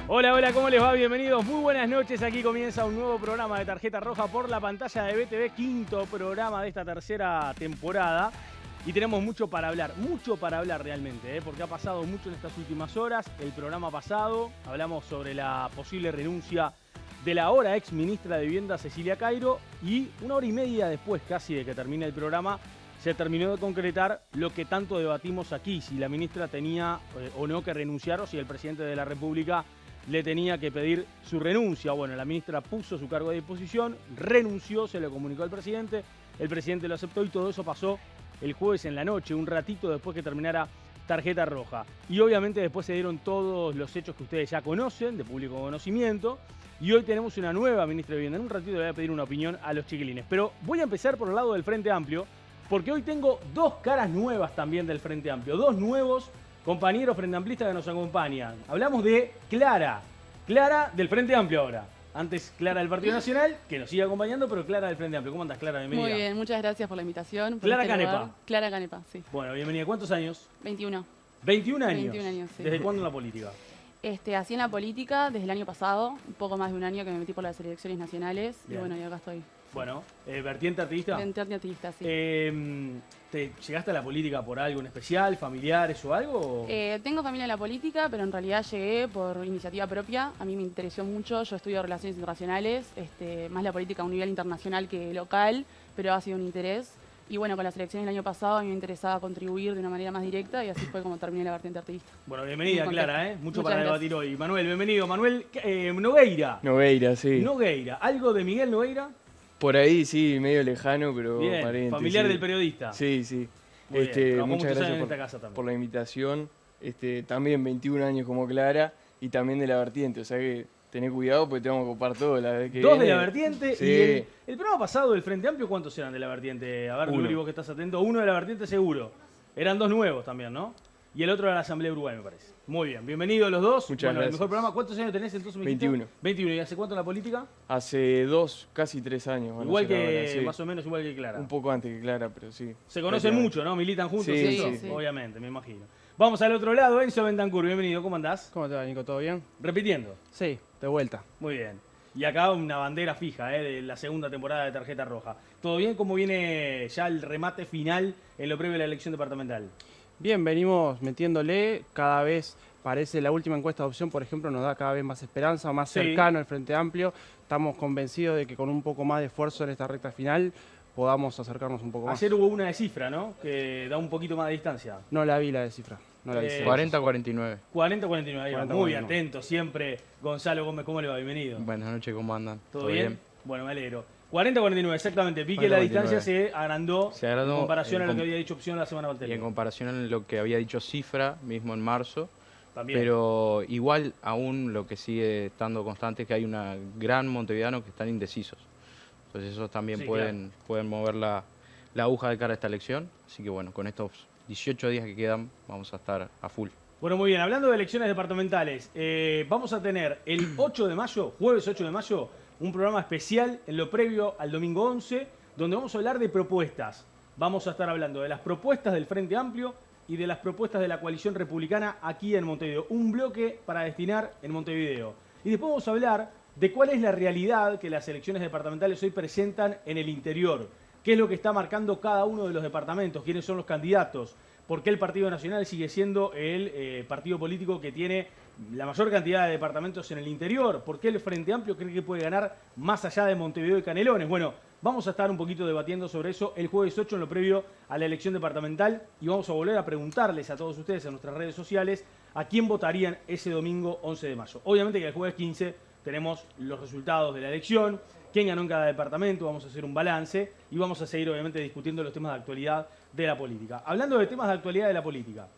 Hola, hola, ¿cómo les va? Bienvenidos, muy buenas noches. Aquí comienza un nuevo programa de Tarjeta Roja por la pantalla de BTV, quinto programa de esta tercera temporada. Y tenemos mucho para hablar realmente, porque ha pasado mucho en estas últimas horas. El programa pasado hablamos sobre la posible renuncia de la ahora ex ministra de Vivienda Cecilia Cairo, y una hora y media después casi de que termine el programa se terminó de concretar lo que tanto debatimos aquí, si la ministra tenía o no que renunciar, o si el presidente de la República le tenía que pedir su renuncia. Bueno, la ministra puso su cargo a disposición, renunció, se lo comunicó al presidente, el presidente lo aceptó y todo eso pasó el jueves en la noche, un ratito después que terminara Tarjeta Roja. Y obviamente después se dieron todos los hechos que ustedes ya conocen, de público conocimiento, y hoy tenemos una nueva ministra de Vivienda. En un ratito le voy a pedir una opinión a los chiquilines, pero voy a empezar por el lado del Frente Amplio, porque hoy tengo dos caras nuevas también del Frente Amplio, dos nuevos compañeros frente amplistas que nos acompañan. Hablamos de Clara del Frente Amplio ahora. Antes Clara del Partido Nacional, que nos sigue acompañando, pero Clara del Frente Amplio. ¿Cómo andas, Clara? Bienvenida. Muy bien, muchas gracias por la invitación. Clara Canepa. Clara Canepa, sí. Bueno, bienvenida. ¿Cuántos años? 21. 21 años. 21 años, sí. ¿Desde cuándo en la política? Así en la política desde el año pasado, un poco más de un año que me metí por las elecciones nacionales. Bien. Y bueno, y acá estoy. Bueno, ¿vertiente artista? Vertiente artista, sí. ¿Te llegaste a la política por algo en especial, familiares o algo? Tengo familia en la política, pero en realidad llegué por iniciativa propia. A mí me interesó mucho, yo estudio Relaciones Internacionales, más la política a un nivel internacional que local, pero ha sido un interés. Y bueno, con las elecciones del año pasado a mí me interesaba contribuir de una manera más directa y así fue como terminé la vertiente artista. Bueno, bienvenida, Clara, Mucho Muchas para gracias. debatir hoy. Manuel, bienvenido. Manuel Nogueira. Nogueira, sí. Nogueira. ¿Algo de Miguel Nogueira? Por ahí sí, medio lejano, pero Bien, pariente. familiar sí. del periodista. Sí, sí. Muy bien. Trabajó Muchas muchos años gracias en esta casa también. por la invitación. También 21 años como Clara y también de la vertiente. O sea que tené cuidado porque te vamos a ocupar todo la vez que Dos viene. de la vertiente. Sí. Y el programa pasado del Frente Amplio, ¿cuántos eran de la vertiente? A ver, Uno. Luli, vos que estás atento. Uno de la vertiente seguro. Eran dos nuevos también, ¿no? Y el otro era la Asamblea de Uruguay, me parece. Muy bien, bienvenidos los dos. Muchas El gracias. mejor programa. ¿Cuántos años tenés entonces? Me dijiste? 21. 21. ¿Y hace cuánto en la política? Hace 2, casi 3 años. van a Igual ser que, ahora, sí. más o menos igual que Clara. Un poco antes que Clara, pero sí. Se conocen mucho, ¿no? Militan juntos Sí, y eso, sí, sí. obviamente, me imagino. Vamos al otro lado, Enzo Bentancur, bienvenido, ¿cómo andás? ¿Cómo te va, Nico? ¿Todo bien? Repitiendo. Sí, de vuelta. Muy bien. Y acá una bandera fija de la segunda temporada de Tarjeta Roja. ¿Todo bien? ¿Cómo viene ya el remate final en lo previo de la elección departamental? Bien, venimos metiéndole, cada vez parece la última encuesta de opción, por ejemplo, nos da cada vez más esperanza, más Sí. cercano al Frente Amplio. Estamos convencidos de que con un poco más de esfuerzo en esta recta final podamos acercarnos un poco más. Ayer hubo una de cifra, ¿no? Que da un poquito más de distancia. No la vi la de cifra, no la vi. 40-49. 40-49, ahí va. 40-49. Muy atento siempre. Gonzalo Gómez, ¿cómo le va? Bienvenido. Buenas noches, ¿cómo andan? ¿Todo bien? Bueno, me alegro. 40-49, exactamente. Vi que la 40-49. distancia se agrandó, Se agrandó, en comparación a lo com- que había dicho opción la semana Y anterior. en comparación a lo que había dicho Cifra, mismo en marzo, También. pero igual aún lo que sigue estando constante es que hay una gran montevideanos que están indecisos. Entonces esos también Sí, pueden mover la aguja de cara a esta elección. Así que bueno, con estos 18 días que quedan vamos a estar a full. Bueno, muy bien. Hablando de elecciones departamentales, vamos a tener el 8 de mayo, jueves 8 de mayo, un programa especial en lo previo al domingo 11, donde vamos a hablar de propuestas. Vamos a estar hablando de las propuestas del Frente Amplio y de las propuestas de la coalición republicana aquí en Montevideo. Un bloque para destinar en Montevideo. Y después vamos a hablar de cuál es la realidad que las elecciones departamentales hoy presentan en el interior. ¿Qué es lo que está marcando cada uno de los departamentos? ¿Quiénes son los candidatos? ¿Por qué el Partido Nacional sigue siendo el partido político que tiene la mayor cantidad de departamentos en el interior? ¿Por qué el Frente Amplio cree que puede ganar más allá de Montevideo y Canelones? Bueno, vamos a estar un poquito debatiendo sobre eso el jueves 8 en lo previo a la elección departamental y vamos a volver a preguntarles a todos ustedes en nuestras redes sociales a quién votarían ese domingo 11 de mayo. Obviamente que el jueves 15 tenemos los resultados de la elección, quién ganó en cada departamento, vamos a hacer un balance y vamos a seguir obviamente discutiendo los temas de actualidad de la política. Hablando de temas de actualidad de la política,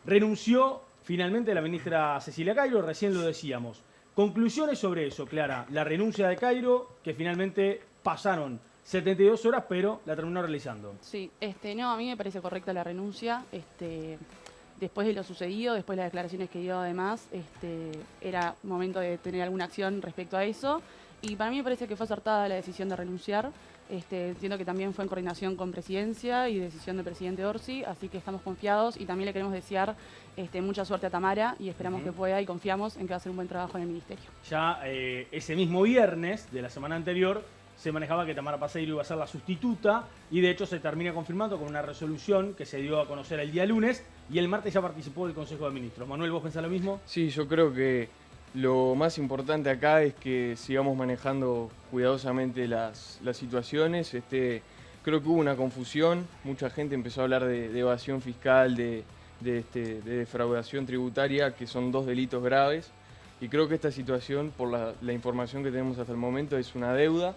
renunció finalmente la ministra Cecilia Cairo, recién lo decíamos. Conclusiones sobre eso, Clara. La renuncia de Cairo, que finalmente pasaron 72 horas, pero la terminó realizando. Sí, no, a mí me parece correcta la renuncia. Después de lo sucedido, después de las declaraciones que dio además, era momento de tener alguna acción respecto a eso. Y para mí me parece que fue acertada la decisión de renunciar. Entiendo que también fue en coordinación con Presidencia y decisión del presidente Orsi, así que estamos confiados y también le queremos desear mucha suerte a Tamara y esperamos que pueda y confiamos en que va a hacer un buen trabajo en el Ministerio. Ya ese mismo viernes de la semana anterior se manejaba que Tamara Paseiro iba a ser la sustituta y de hecho se termina confirmando con una resolución que se dio a conocer el día lunes y el martes ya participó del Consejo de Ministros. Manuel, ¿vos pensás lo mismo? Sí, yo creo que lo más importante acá es que sigamos manejando cuidadosamente las situaciones. Creo que hubo una confusión, mucha gente empezó a hablar de evasión fiscal, de defraudación tributaria, que son dos delitos graves. Y creo que esta situación, por la información que tenemos hasta el momento, es una deuda,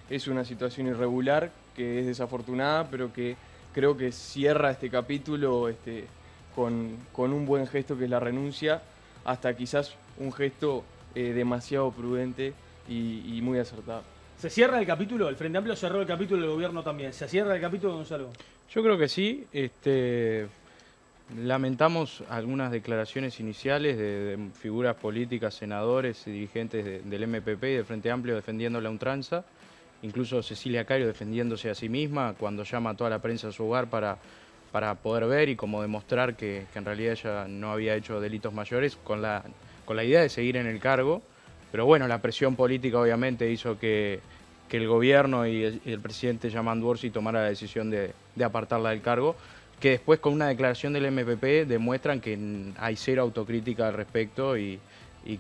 es una situación irregular, que es desafortunada, pero que creo que cierra este capítulo con un buen gesto que es la renuncia, hasta quizás un gesto demasiado prudente y muy acertado. ¿Se cierra el capítulo? El Frente Amplio cerró el capítulo, el gobierno también. ¿Se cierra el capítulo, Gonzalo? Yo creo que sí. Lamentamos algunas declaraciones iniciales de figuras políticas, senadores y dirigentes del MPP y del Frente Amplio defendiendo la ultranza. Incluso Cecilia Cairo defendiéndose a sí misma cuando llama a toda la prensa a su hogar para poder ver y como demostrar que en realidad ella no había hecho delitos mayores con la idea de seguir en el cargo. Pero bueno, la presión política obviamente hizo que el gobierno y el presidente Yamandu Orsi tomara la decisión de apartarla del cargo, que después con una declaración del MPP demuestran que hay cero autocrítica al respecto y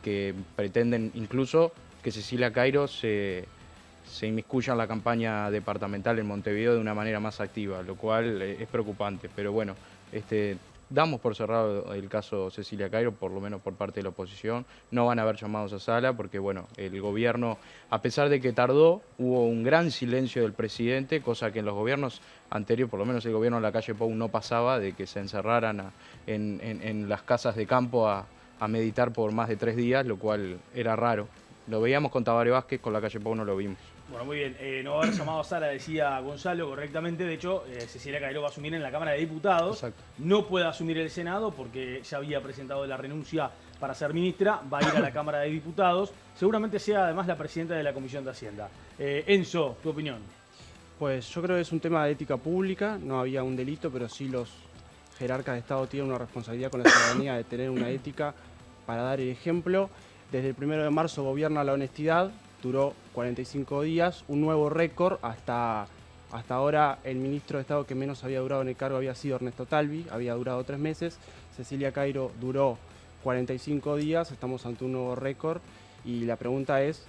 que pretenden incluso que Cecilia Cairo se inmiscuya en la campaña departamental en Montevideo de una manera más activa, lo cual es preocupante. Pero bueno, damos por cerrado el caso Cecilia Cairo, por lo menos por parte de la oposición. No van a haber llamados a sala porque, bueno, el gobierno, a pesar de que tardó, hubo un gran silencio del presidente, cosa que en los gobiernos anteriores, por lo menos el gobierno de la calle Pou no pasaba, de que se encerraran en las casas de campo a meditar por más de 3 días, lo cual era raro. Lo veíamos con Tabaré Vázquez, con la calle Pou no lo vimos. Bueno, muy bien. No va a haber llamado a sala, decía Gonzalo correctamente. De hecho, Cecilia Cairo va a asumir en la Cámara de Diputados. Exacto. No puede asumir el Senado porque ya había presentado la renuncia para ser ministra. Va a ir a la Cámara de Diputados. Seguramente sea además la presidenta de la Comisión de Hacienda. Enzo, tu opinión. Pues yo creo que es un tema de ética pública. No había un delito, pero sí los jerarcas de Estado tienen una responsabilidad con la ciudadanía de tener una ética para dar el ejemplo. Desde el 1 de marzo gobierna la honestidad. Duró 45 días, un nuevo récord. Hasta ahora el ministro de Estado que menos había durado en el cargo había sido Ernesto Talvi, había durado 3 meses. Cecilia Cairo duró 45 días, estamos ante un nuevo récord. Y la pregunta es,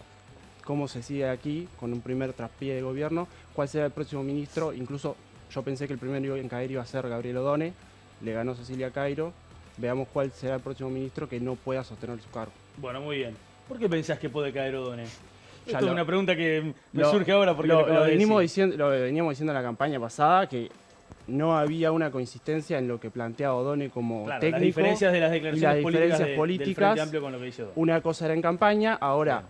¿cómo se sigue aquí con un primer traspié de gobierno? ¿Cuál será el próximo ministro? Incluso yo pensé que el primero en caer iba a ser Gabriel Odone, le ganó Cecilia Cairo. Veamos cuál será el próximo ministro que no pueda sostener su cargo. Bueno, muy bien. ¿Por qué pensás que puede caer Odone? Esto es lo- una pregunta que me Lo- surge ahora porque lo acabo de veníamos decir. lo veníamos diciendo en la campaña pasada, que no había una consistencia en lo que planteaba Odone como Claro, técnico. las diferencias de las y declaraciones las políticas, diferencias del políticas. Frente Amplio con lo que dice Odone. Una cosa era en campaña, ahora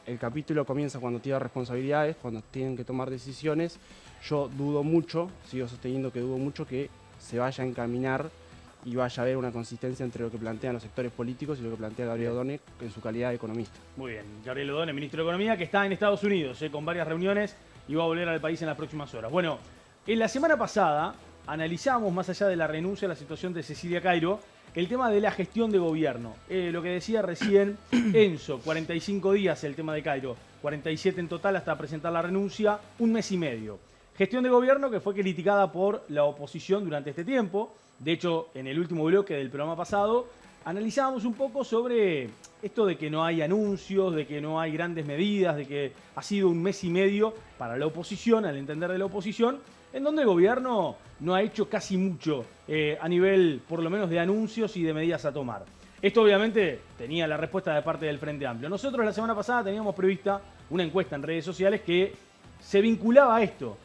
el capítulo comienza cuando tiene responsabilidades, cuando tienen que tomar decisiones. Yo dudo mucho, sigo sosteniendo que dudo mucho que se vaya a encaminar y vaya a haber una consistencia entre lo que plantean los sectores políticos y lo que plantea Gabriel Odone en su calidad de economista. Muy bien. Gabriel Odone, ministro de Economía, que está en Estados Unidos con varias reuniones y va a volver al país en las próximas horas. Bueno, en la semana pasada analizamos, más allá de la renuncia a la situación de Cecilia Cairo, el tema de la gestión de gobierno. Lo que decía recién Enzo, 45 días el tema de Cairo, 47 en total hasta presentar la renuncia, 1 mes y medio. Gestión de gobierno que fue criticada por la oposición durante este tiempo. De hecho, en el último bloque del programa pasado, analizábamos un poco sobre esto de que no hay anuncios, de que no hay grandes medidas, de que ha sido 1 mes y medio para la oposición, al entender de la oposición, en donde el gobierno no ha hecho casi mucho a nivel, por lo menos, de anuncios y de medidas a tomar. Esto obviamente tenía la respuesta de parte del Frente Amplio. Nosotros la semana pasada teníamos prevista una encuesta en redes sociales que se vinculaba a esto.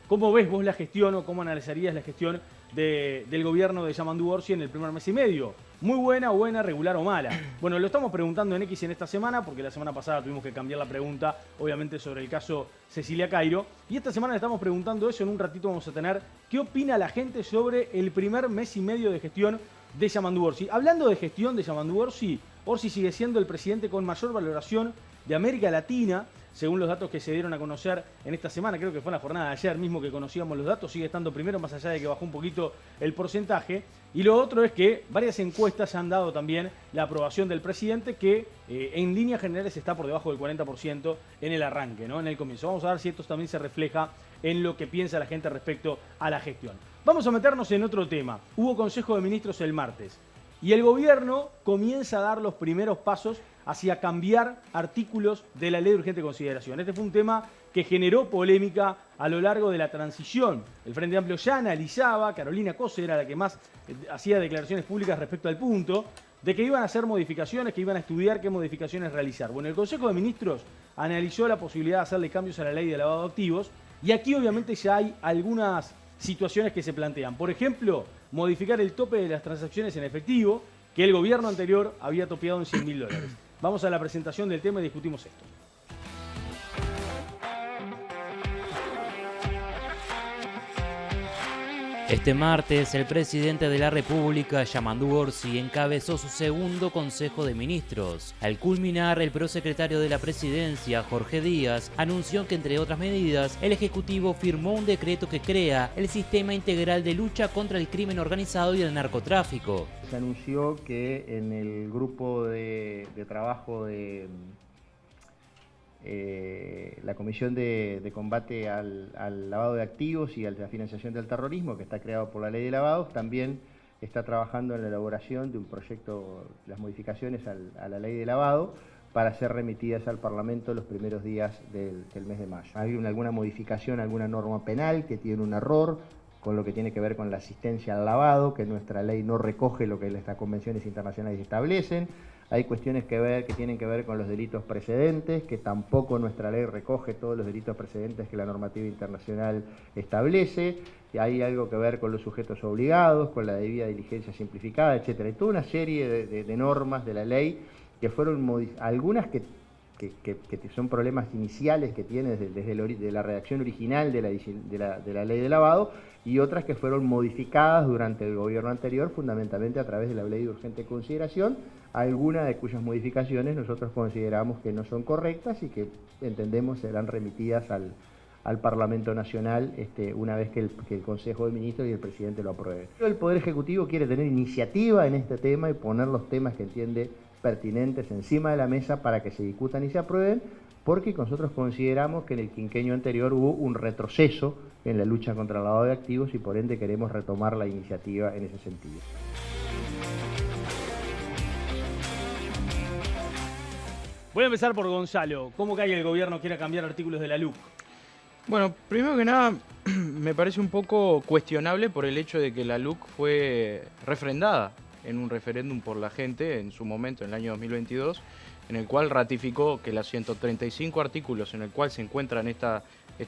¿Cómo ves vos la gestión o cómo analizarías la gestión del gobierno de Yamandu Orsi en el primer mes y medio? Muy buena, regular o mala. Bueno, lo estamos preguntando en X en esta semana, porque la semana pasada tuvimos que cambiar la pregunta, obviamente, sobre el caso Cecilia Cairo. Y esta semana le estamos preguntando eso. En un ratito vamos a tener qué opina la gente sobre el primer mes y medio de gestión de Yamandu Orsi. Hablando de gestión de Yamandu Orsi, Orsi sigue siendo el presidente con mayor valoración de América Latina. según los datos que se dieron a conocer en esta semana. Creo que fue en la jornada de ayer mismo que conocíamos los datos, sigue estando primero, más allá de que bajó un poquito el porcentaje. Y lo otro es que varias encuestas han dado también la aprobación del presidente, que en líneas generales está por debajo del 40% en el arranque, ¿no? En el comienzo. Vamos a ver si esto también se refleja en lo que piensa la gente respecto a la gestión. Vamos a meternos en otro tema. Hubo Consejo de Ministros el martes y el gobierno comienza a dar los primeros pasos hacia cambiar artículos de la ley de urgente consideración. Este fue un tema que generó polémica a lo largo de la transición. El Frente Amplio ya analizaba, Carolina Cose era la que más hacía declaraciones públicas respecto al punto, de que iban a hacer modificaciones, que iban a estudiar qué modificaciones realizar. Bueno, el Consejo de Ministros analizó la posibilidad de hacerle cambios a la ley de lavado de activos y aquí obviamente ya hay algunas situaciones que se plantean. Por ejemplo, modificar el tope de las transacciones en efectivo, que el gobierno anterior había topeado en $100.000. Vamos a la presentación del tema y discutimos esto. Este martes, el presidente de la República, Yamandu Orsi, encabezó su segundo Consejo de Ministros. Al culminar, el prosecretario de la Presidencia, Jorge Díaz, anunció que, entre otras medidas, el Ejecutivo firmó un decreto que crea el Sistema Integral de Lucha contra el Crimen Organizado y el Narcotráfico. Se anunció que en el grupo de trabajo de la Comisión de Combate al Lavado de Activos y a la Financiación del Terrorismo, que está creado por la Ley de Lavados, también está trabajando en la elaboración de un proyecto, las modificaciones a la Ley de Lavado, para ser remitidas al Parlamento los primeros días del mes de mayo. Hay alguna modificación, alguna norma penal que tiene un error, con lo que tiene que ver con la asistencia al lavado, que nuestra ley no recoge lo que las convenciones internacionales establecen. Hay cuestiones que tienen que ver con los delitos precedentes, que tampoco nuestra ley recoge todos los delitos precedentes que la normativa internacional establece. Y hay algo que ver con los sujetos obligados, con la debida diligencia simplificada, etcétera. Hay toda una serie de normas de la ley que fueron algunas que son problemas iniciales que tiene desde la redacción original de la ley de lavado, y otras que fueron modificadas durante el gobierno anterior, fundamentalmente a través de la ley de urgente consideración, algunas de cuyas modificaciones nosotros consideramos que no son correctas y que entendemos serán remitidas al Parlamento Nacional una vez que el Consejo de Ministros y el Presidente lo apruebe. El Poder Ejecutivo quiere tener iniciativa en este tema y poner los temas que entiende pertinentes encima de la mesa para que se discutan y se aprueben, porque nosotros consideramos que en el quinquenio anterior hubo un retroceso en la lucha contra el lavado de activos y por ende queremos retomar la iniciativa en ese sentido. Voy a empezar por Gonzalo. ¿Cómo que el gobierno quiera cambiar artículos de la LUC? Bueno, primero que nada, me parece un poco cuestionable por el hecho de que la LUC fue refrendada en un referéndum por la gente en su momento, en el año 2022, en el cual ratificó que los 135 artículos en el cual se encuentran esta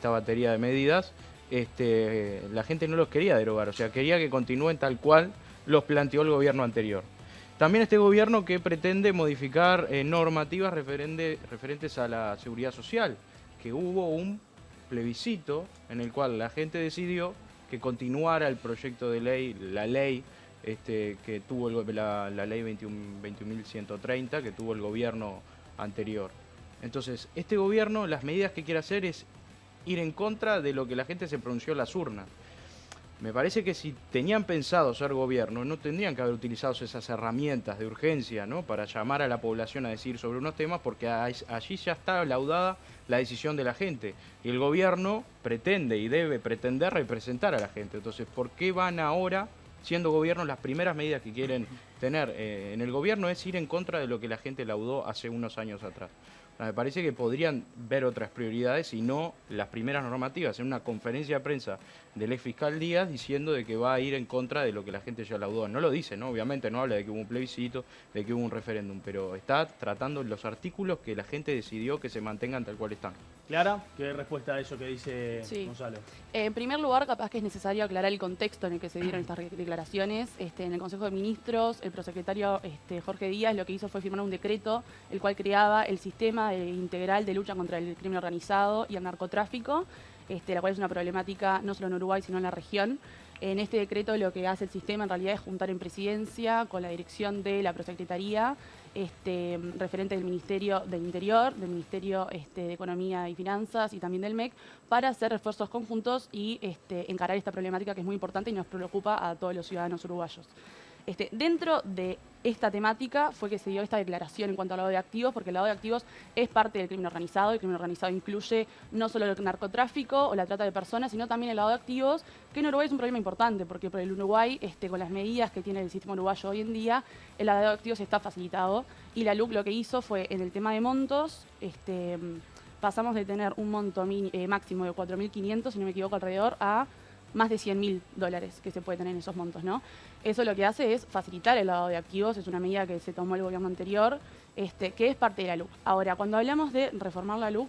batería de medidas, la gente no los quería derogar, o sea, quería que continúen tal cual los planteó el gobierno anterior. También este gobierno que pretende modificar normativas referentes a la seguridad social, que hubo un plebiscito en el cual la gente decidió que continuara el proyecto de ley, la ley que tuvo la ley 21.130 que tuvo el gobierno anterior. Entonces, este gobierno, las medidas que quiere hacer es ir en contra de lo que la gente se pronunció en las urnas. Me parece que si tenían pensado ser gobierno, no tendrían que haber utilizado esas herramientas de urgencia, ¿no?, para llamar a la población a decir sobre unos temas, porque allí ya está laudada la decisión de la gente. Y el gobierno pretende y debe pretender representar a la gente. Entonces, ¿por qué van ahora, siendo gobierno, las primeras medidas que quieren tener en el gobierno es ir en contra de lo que la gente laudó hace unos años atrás? Me parece que podrían ver otras prioridades y no las primeras normativas. En una conferencia de prensa del ex fiscal Díaz diciendo de que va a ir en contra de lo que la gente ya laudó. No lo dice, ¿no? Obviamente no habla de que hubo un plebiscito, de que hubo un referéndum, pero está tratando los artículos que la gente decidió que se mantengan tal cual están. Clara, ¿qué respuesta a eso que dice Gonzalo? En primer lugar, capaz que es necesario aclarar el contexto en el que se dieron estas declaraciones. En el Consejo de Ministros, el prosecretario Jorge Díaz lo que hizo fue firmar un decreto, el cual creaba el Sistema Integral de Lucha contra el Crimen Organizado y el Narcotráfico, la cual es una problemática no solo en Uruguay, sino en la región. En este decreto lo que hace el sistema en realidad es juntar en presidencia con la dirección de la prosecretaría referente del Ministerio del Interior, del Ministerio de Economía y Finanzas y también del MEC, para hacer refuerzos conjuntos y encarar esta problemática que es muy importante y nos preocupa a todos los ciudadanos uruguayos. Dentro de esta temática fue que se dio esta declaración en cuanto al lavado de activos, porque el lavado de activos es parte del crimen organizado. El crimen organizado incluye no solo el narcotráfico o la trata de personas, sino también el lavado de activos, que en Uruguay es un problema importante, porque por el Uruguay, con las medidas que tiene el sistema uruguayo hoy en día, el lavado de activos está facilitado. Y la LUC lo que hizo fue, en el tema de montos, pasamos de tener un monto máximo de 4.500, si no me equivoco, alrededor a más de $100.000 que se puede tener en esos montos, ¿no? Eso lo que hace es facilitar el lavado de activos, es una medida que se tomó el gobierno anterior, que es parte de la LUC. Ahora, cuando hablamos de reformar la LUC,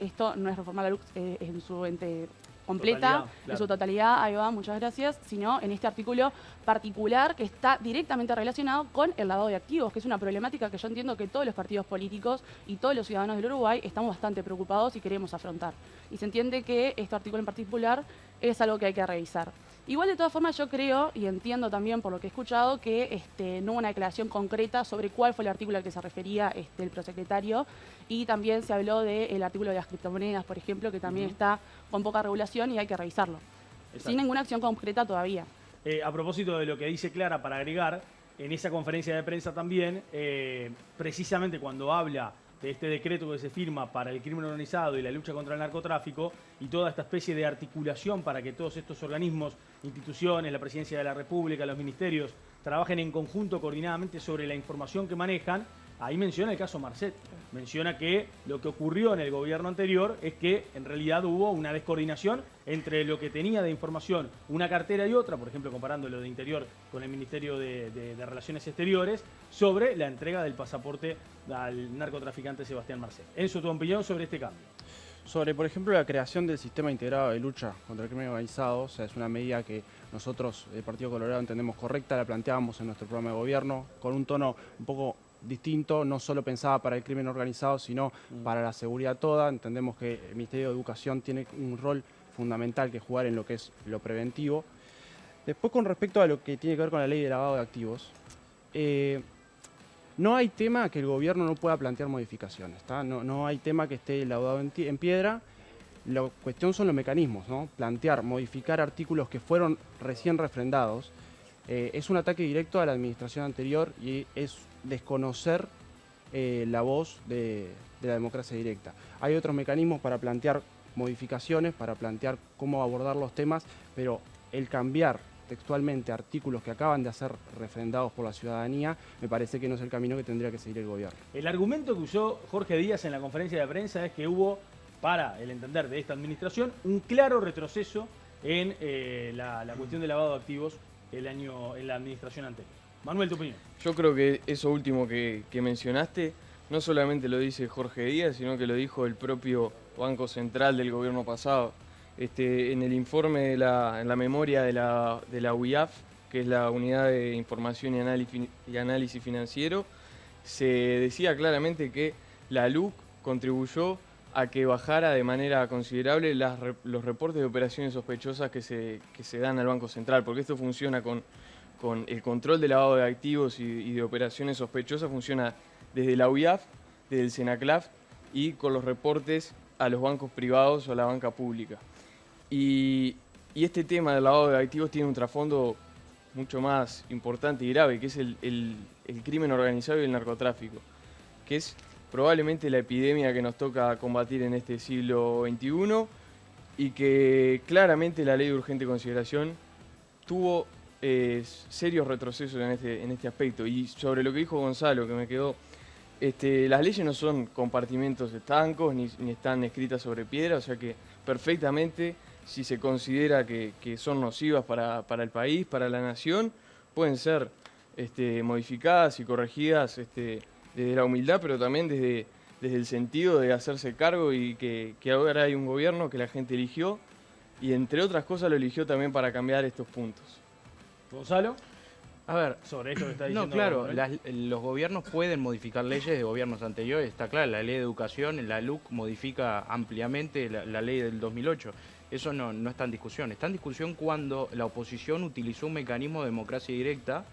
esto no es reformar la LUC en su ente completa, Totalidad, claro. en su totalidad, ahí va, muchas gracias, sino en este artículo particular que está directamente relacionado con el lavado de activos, que es una problemática que yo entiendo que todos los partidos políticos y todos los ciudadanos del Uruguay estamos bastante preocupados y queremos afrontar. Y se entiende que este artículo en particular es algo que hay que revisar. Igual, de todas formas, yo creo y entiendo también por lo que he escuchado que no hubo una declaración concreta sobre cuál fue el artículo al que se refería el prosecretario, y también se habló del artículo de las criptomonedas, por ejemplo, que también está con poca regulación y hay que revisarlo. Exacto. Sin ninguna acción concreta todavía. A propósito de lo que dice Clara, para agregar, en esa conferencia de prensa también, precisamente cuando habla de este decreto que se firma para el crimen organizado y la lucha contra el narcotráfico y toda esta especie de articulación para que todos estos organismos, instituciones, la Presidencia de la República, los ministerios, trabajen en conjunto coordinadamente sobre la información que manejan, ahí menciona el caso Marcet. Menciona que lo que ocurrió en el gobierno anterior es que en realidad hubo una descoordinación entre lo que tenía de información una cartera y otra, por ejemplo, comparando lo de Interior con el Ministerio de Relaciones Exteriores, sobre la entrega del pasaporte al narcotraficante Sebastián Marcet. Enzo, tu opinión sobre este cambio. Sobre, por ejemplo, la creación del sistema integrado de lucha contra el crimen organizado, o sea, es una medida que nosotros, el Partido Colorado, entendemos correcta, la planteábamos en nuestro programa de gobierno, con un tono un poco distinto, no solo pensada para el crimen organizado, sino para la seguridad toda. Entendemos que el Ministerio de Educación tiene un rol fundamental que jugar en lo que es lo preventivo. Después, con respecto a lo que tiene que ver con la ley de lavado de activos, no hay tema que el gobierno no pueda plantear modificaciones, ¿tá? No hay tema que esté elaborado en piedra. La cuestión son los mecanismos, ¿no? Plantear, modificar artículos que fueron recién refrendados es un ataque directo a la administración anterior y es desconocer la voz de la democracia directa. Hay otros mecanismos para plantear modificaciones, para plantear cómo abordar los temas, pero el cambiar textualmente artículos que acaban de ser refrendados por la ciudadanía, me parece que no es el camino que tendría que seguir el gobierno. El argumento que usó Jorge Díaz en la conferencia de prensa es que hubo, para el entender de esta administración, un claro retroceso en la cuestión de lavado de activos en la administración anterior. Manuel, tu opinión. Yo creo que eso último que mencionaste, no solamente lo dice Jorge Díaz, sino que lo dijo el propio Banco Central del gobierno pasado. En el informe, en la memoria de la UIAF, que es la Unidad de Información y Análisis Financiero, se decía claramente que la LUC contribuyó a que bajara de manera considerable los reportes de operaciones sospechosas que se dan al Banco Central, porque esto funciona con el control de lavado de activos y de operaciones sospechosas, funciona desde la UIAF, desde el SENACLAF y con los reportes a los bancos privados o a la banca pública. Y este tema del lavado de activos tiene un trasfondo mucho más importante y grave, que es el crimen organizado y el narcotráfico, que es probablemente la epidemia que nos toca combatir en este siglo XXI y que claramente la ley de urgente consideración tuvo serios retrocesos en este aspecto. Y sobre lo que dijo Gonzalo, que me quedó, las leyes no son compartimentos estancos ni están escritas sobre piedra, o sea que perfectamente, si se considera que son nocivas para el país, para la nación, pueden ser modificadas y corregidas desde la humildad, pero también desde el sentido de hacerse cargo y que ahora hay un gobierno que la gente eligió y entre otras cosas lo eligió también para cambiar estos puntos. Gonzalo, A ver, sobre esto que está diciendo. no, claro, Manuel. los gobiernos pueden modificar leyes de gobiernos anteriores, está claro, la ley de educación, la LUC modifica ampliamente la ley del 2008. Eso no está en discusión. Está en discusión cuando la oposición utilizó un mecanismo de democracia directa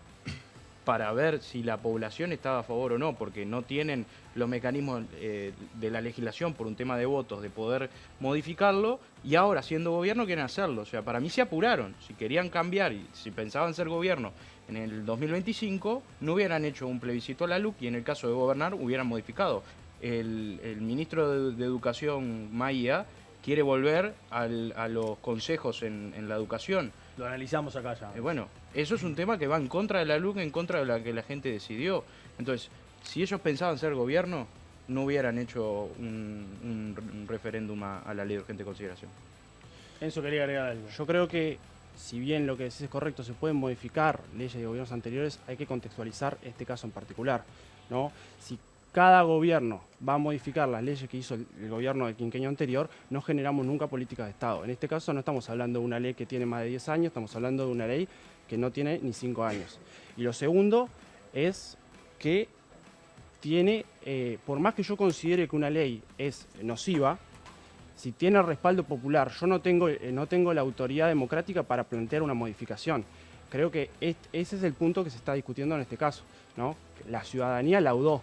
para ver si la población estaba a favor o no, porque no tienen los mecanismos de la legislación por un tema de votos de poder modificarlo, y ahora siendo gobierno quieren hacerlo. O sea, para mí se apuraron. Si querían cambiar y si pensaban ser gobierno en el 2025, no hubieran hecho un plebiscito a la LUC y en el caso de gobernar hubieran modificado. El ministro de Educación, Maía, quiere volver a los consejos en la educación. Lo analizamos acá ya. Bueno, eso es un tema que va en contra de la LUC, en contra de la que la gente decidió. Entonces, si ellos pensaban ser gobierno, no hubieran hecho un referéndum a la ley de urgente consideración. Enzo quería agregar algo. Yo creo que, si bien lo que decís es correcto, se pueden modificar leyes de gobiernos anteriores, hay que contextualizar este caso en particular, ¿no? Si cada gobierno va a modificar las leyes que hizo el gobierno del quinquenio anterior, no generamos nunca políticas de Estado. En este caso no estamos hablando de una ley que tiene más de 10 años, estamos hablando de una ley que no tiene ni 5 años. Y lo segundo es que tiene, por más que yo considere que una ley es nociva, si tiene respaldo popular, yo no tengo la autoridad democrática para plantear una modificación. Creo que ese es el punto que se está discutiendo en este caso, ¿no? La ciudadanía laudó.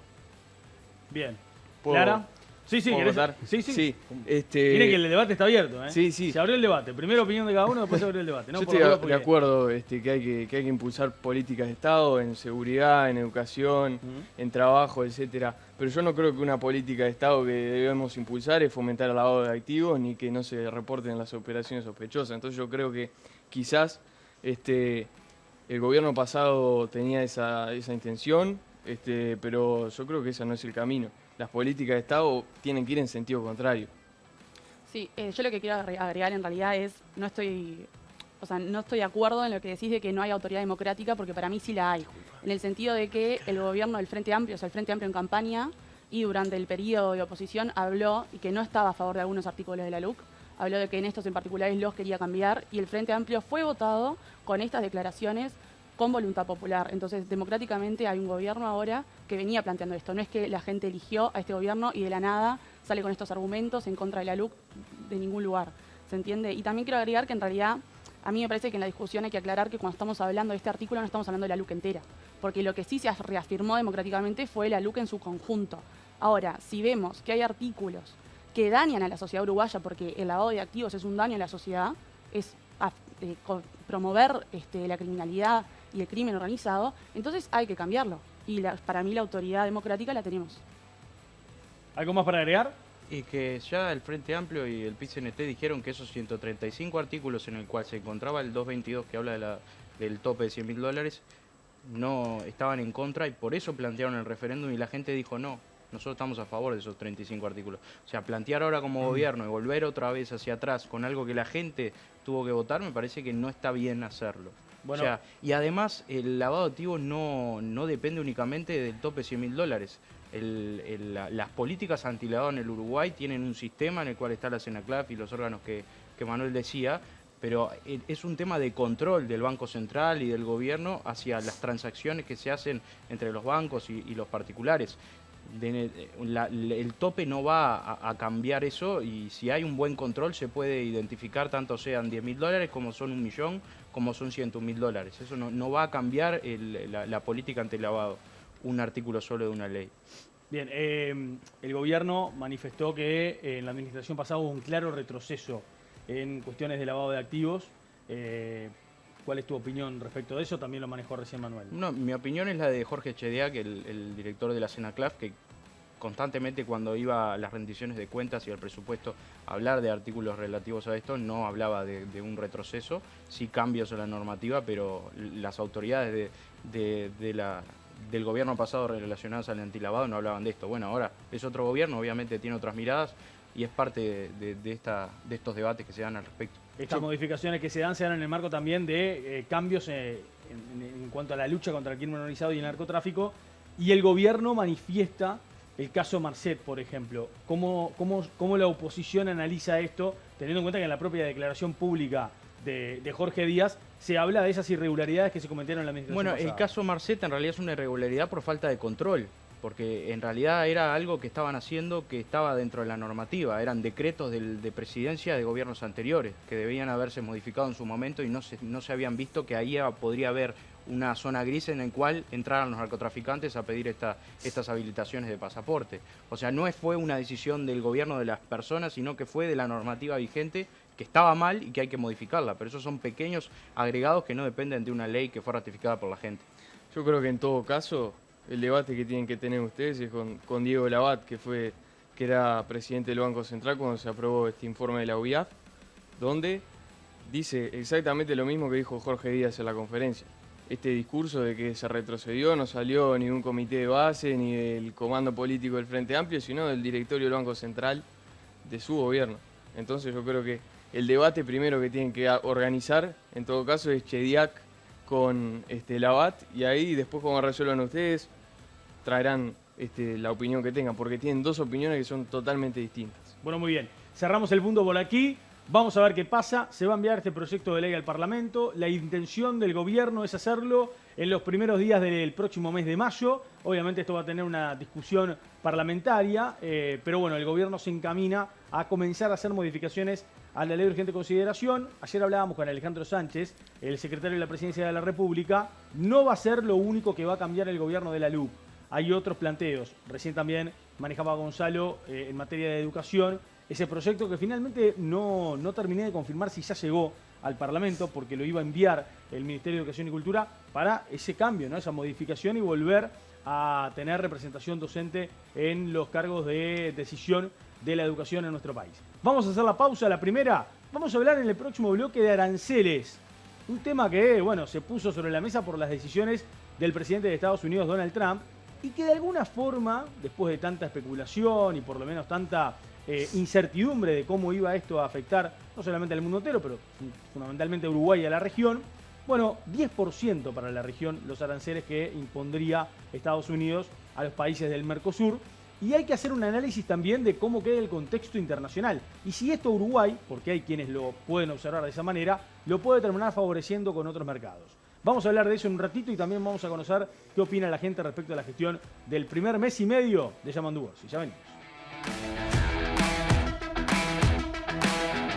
Bien. ¿Puedo- ¿Clara? Sí, puedo ¿querés? votar? Sí. Sí. Miren que el debate está abierto, ¿eh? Sí, sí. Se abrió el debate. Primero opinión de cada uno, después se abrió el debate. No, Yo por estoy la duda, de porque- acuerdo que hay que impulsar políticas de Estado en seguridad, en educación, en trabajo, etcétera. Pero yo no creo que una política de Estado que debemos impulsar es fomentar el lavado de activos ni que no se reporten las operaciones sospechosas. Entonces yo creo que quizás el gobierno pasado tenía esa intención, pero yo creo que ese no es el camino. Las políticas de Estado tienen que ir en sentido contrario. Sí, yo lo que quiero agregar en realidad es, no estoy de acuerdo en lo que decís de que no hay autoridad democrática, porque para mí sí la hay. En el sentido de que el gobierno del Frente Amplio, o sea, el Frente Amplio en campaña, y durante el periodo de oposición habló, y que no estaba a favor de algunos artículos de la LUC, habló de que en estos en particulares los quería cambiar, y el Frente Amplio fue votado con estas declaraciones con voluntad popular. Entonces, democráticamente hay un gobierno ahora que venía planteando esto. No es que la gente eligió a este gobierno y de la nada sale con estos argumentos en contra de la LUC de ningún lugar. ¿Se entiende? Y también quiero agregar que en realidad a mí me parece que en la discusión hay que aclarar que cuando estamos hablando de este artículo no estamos hablando de la LUC entera, porque lo que sí se reafirmó democráticamente fue la LUC en su conjunto. Ahora, si vemos que hay artículos que dañan a la sociedad uruguaya, porque el lavado de activos es un daño a la sociedad, es promover la criminalidad y el crimen organizado, entonces hay que cambiarlo. Y para mí la autoridad democrática la tenemos. ¿Algo más para agregar? Y que ya el Frente Amplio y el PIT-CNT dijeron que esos 135 artículos en el cual se encontraba el 222 que habla del tope de $100.000 no estaban en contra, y por eso plantearon el referéndum y la gente dijo no, nosotros estamos a favor de esos 35 artículos. O sea, plantear ahora como gobierno y volver otra vez hacia atrás con algo que la gente tuvo que votar, me parece que no está bien hacerlo. Bueno. O sea, y además el lavado de activos no depende únicamente del tope de $100.000. Las políticas antilavado en el Uruguay tienen un sistema en el cual está la CENACLAF y los órganos que Manuel decía, pero es un tema de control del Banco Central y del gobierno hacia las transacciones que se hacen entre los bancos y los particulares. El tope no va a cambiar eso, y si hay un buen control se puede identificar, tanto sean $10.000 como son 1 millón, como son $100.000. Eso no va a cambiar la política antilavado, un artículo solo de una ley. Bien, el gobierno manifestó que en la administración pasada hubo un claro retroceso en cuestiones de lavado de activos. ¿Cuál es tu opinión respecto de eso? También lo manejó recién Manuel. No, mi opinión es la de Jorge Chediak, el director de la CENACLAF, que constantemente cuando iba a las rendiciones de cuentas y al presupuesto a hablar de artículos relativos a esto, no hablaba de un retroceso, sí cambios en la normativa, pero las autoridades del gobierno pasado relacionadas al antilavado no hablaban de esto. Bueno, ahora es otro gobierno, obviamente tiene otras miradas y es parte de estos debates que se dan al respecto. Estas modificaciones que se dan en el marco también de cambios en cuanto a la lucha contra el crimen organizado y el narcotráfico, y el gobierno manifiesta el caso Marcet, por ejemplo. ¿Cómo la oposición analiza esto, teniendo en cuenta que en la propia declaración pública de Jorge Díaz se habla de esas irregularidades que se cometieron en la administración Bueno, pasada? el caso Marcet en realidad es una irregularidad por falta de control, porque en realidad era algo que estaban haciendo que estaba dentro de la normativa, eran decretos de presidencia de gobiernos anteriores que debían haberse modificado en su momento y no se habían visto que ahí podría haber una zona gris en la cual entraran los narcotraficantes a pedir estas habilitaciones de pasaporte. O sea, no fue una decisión del gobierno de las personas, sino que fue de la normativa vigente, que estaba mal y que hay que modificarla. Pero esos son pequeños agregados que no dependen de una ley que fue ratificada por la gente. Yo creo que en todo caso, el debate que tienen que tener ustedes es con Diego Labat, que era presidente del Banco Central cuando se aprobó este informe de la UIAF, donde dice exactamente lo mismo que dijo Jorge Díaz en la conferencia. Este discurso de que se retrocedió no salió ni de un comité de base, ni del comando político del Frente Amplio, sino del directorio del Banco Central de su gobierno. Entonces yo creo que el debate primero que tienen que organizar, en todo caso, es Chediak con Labat, y ahí después como resuelvan ustedes, traerán la opinión que tengan, porque tienen dos opiniones que son totalmente distintas. Bueno, muy bien. Cerramos el punto por aquí. Vamos a ver qué pasa. Se va a enviar este proyecto de ley al Parlamento. La intención del gobierno es hacerlo en los primeros días del próximo mes de mayo. Obviamente esto va a tener una discusión parlamentaria, pero bueno, el gobierno se encamina a comenzar a hacer modificaciones a la ley de urgente consideración. Ayer hablábamos con Alejandro Sánchez, el secretario de la Presidencia de la República. No va a ser lo único que va a cambiar el gobierno de la LUC. Hay otros planteos. Recién también manejaba Gonzalo en materia de educación ese proyecto que finalmente no terminé de confirmar si ya llegó al Parlamento, porque lo iba a enviar el Ministerio de Educación y Cultura para ese cambio, ¿no? Esa modificación y volver a tener representación docente en los cargos de decisión de la educación en nuestro país. Vamos a hacer la pausa, la primera. Vamos a hablar en el próximo bloque de aranceles. Un tema que, bueno, se puso sobre la mesa por las decisiones del presidente de Estados Unidos, Donald Trump, y que de alguna forma, después de tanta especulación y por lo menos tanta incertidumbre de cómo iba esto a afectar no solamente al mundo entero, pero fundamentalmente a Uruguay y a la región, bueno, 10% para la región los aranceles que impondría Estados Unidos a los países del Mercosur. Y hay que hacer un análisis también de cómo queda el contexto internacional. Y si esto Uruguay, porque hay quienes lo pueden observar de esa manera, lo puede terminar favoreciendo con otros mercados. Vamos a hablar de eso en un ratito y también vamos a conocer qué opina la gente respecto a la gestión del primer mes y medio de Yamandu Orsi. Ya venimos.